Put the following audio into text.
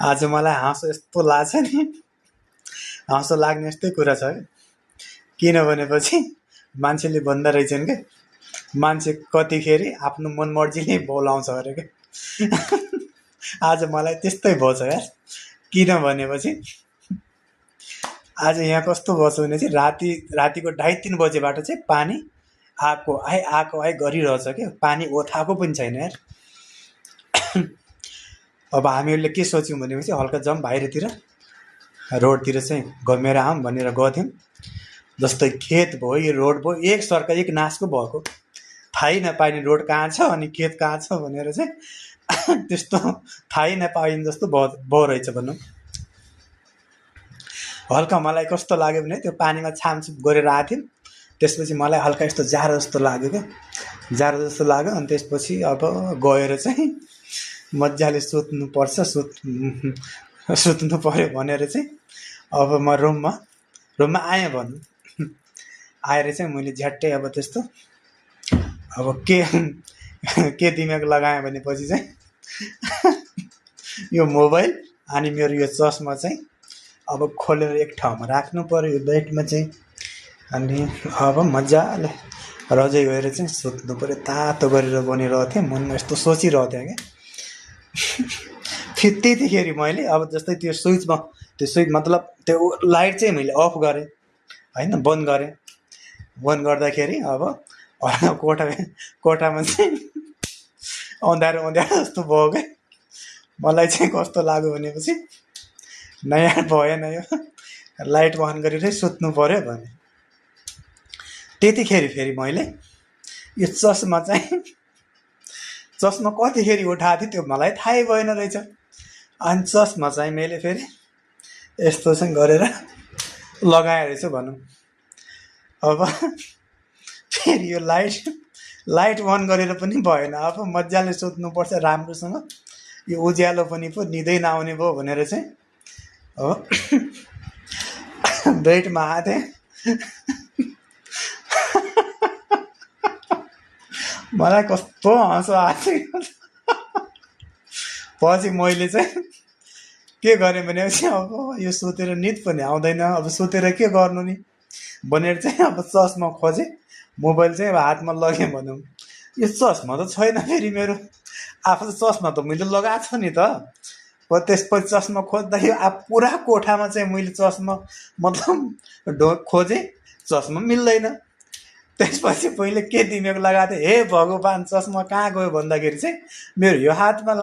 आज मलाई हाँसो यस्तो लाग्छ नि, हाँसो लाग्ने यस्तै कुरा छ क्या। किनभनेपछि मान्छेले भन्दो रहेछन् क्या, मान्छे कतिखेरि आफ्नो मनमर्जीले बोलाउँछ अरे क्या। आज मलाई त्यस्तै भएछ यार। किनभनेपछि आज यहाँ कस्तो भएछ भने चाहिँ रातिको 2:30-3 बजेबाट चाहिँ पानी आएको आए गरिरहेछ क्या। पानी ओथाको पनि छैन यार। अब हामीहरूले के सोच्यौँ भनेपछि हल्का जाउँ बाहिरतिर, रोडतिर चाहिँ घुमेर आऊँ भनेर गथ्यौँ। जस्तै खेत भयो, यो रोड भयो, एक सर्का एक नासको भएको, थाहै नपाइने रोड कहाँ छ अनि खेत कहाँ छ भनेर चाहिँ त्यस्तो थाहै नपाइने जस्तो भयो रहेछ भनौँ। हल्का मलाई कस्तो लाग्यो भने त्यो पानीमा छामछुप गरेर आएको थियौँ। त्यसपछि मलाई हल्का यस्तो जाडो जस्तो लाग्यो क्या, जाडो जस्तो लाग्यो। अनि त्यसपछि अब गएर चाहिँ मजाले सुत्नुपर्छ, सुत्नु पऱ्यो भनेर चाहिँ अब म रुममा आएँ भनौँ। आएर चाहिँ मैले झ्याट्टै अब त्यस्तो अब के दिमाग लगाएँ भनेपछि चाहिँ यो मोबाइल अनि मेरो यो चस्मा चाहिँ अब खोलेर एक ठाउँमा राख्नु पऱ्यो यो बेडमा चाहिँ। अनि अब मजाले रजाइ गएर चाहिँ सुत्नु पऱ्यो, तातो गरेर बनिरहेको थिएँ। मनमा यस्तो सोचिरहेको थिएँ क्या। त्यतिखेर मैले अब जस्तै त्यो स्विच मतलब त्यो लाइट चाहिँ मैले अफ गरेँ होइन, बन्द गरेँ। बन्द गर्दाखेरि अब कोठामा चाहिँ अँध्यारो जस्तो भयो क्या। मलाई चाहिँ कस्तो लाग्यो भनेपछि नयाँ भएन यो, लाइट बन्द गरेरै सुत्नु पऱ्यो भने। त्यतिखेर फेरि मैले यो चस्मा कतिखेर उठाएको थिएँ त्यो मलाई थाहै भएन रहेछ। अनि चस्मा चाहिँ मैले फेरि यस्तो चाहिँ गरेर लगाएँ रहेछ भनौँ। अब फेरि यो लाइट बन्द गरेर पनि भएन, अब मजाले सुत्नुपर्छ राम्रोसँग, यो उज्यालो पनि पो निदै नआउने भयो भनेर चाहिँ अब बेडमा आएको थिएँ। मलाई कस्तो हाँसो आएको। पछि मैले चाहिँ के गरेँ भनेपछि अब यो सुतेर निद पनि आउँदैन, अब सुतेर के गर्नु नि भनेर चाहिँ अब चस्मा खोजेँ। मोबाइल चाहिँ अब हातमा लगेँ भनौँ। यो चस्मा त छैन फेरि मेरो, आफू त चस्मा त मैले लगाएको छु नि त। त्यसपछि चस्मा खोज्दा यो अब पुरा कोठामा चाहिँ मैले चस्मा मतलब खोजेँ, चस्मा मिल्दैन। त्यसपछि पहिले के दिमाग लगाएको थिएँ, हे भगवान् चस्मा कहाँ गयो भन्दाखेरि चाहिँ मेरो यो हातमा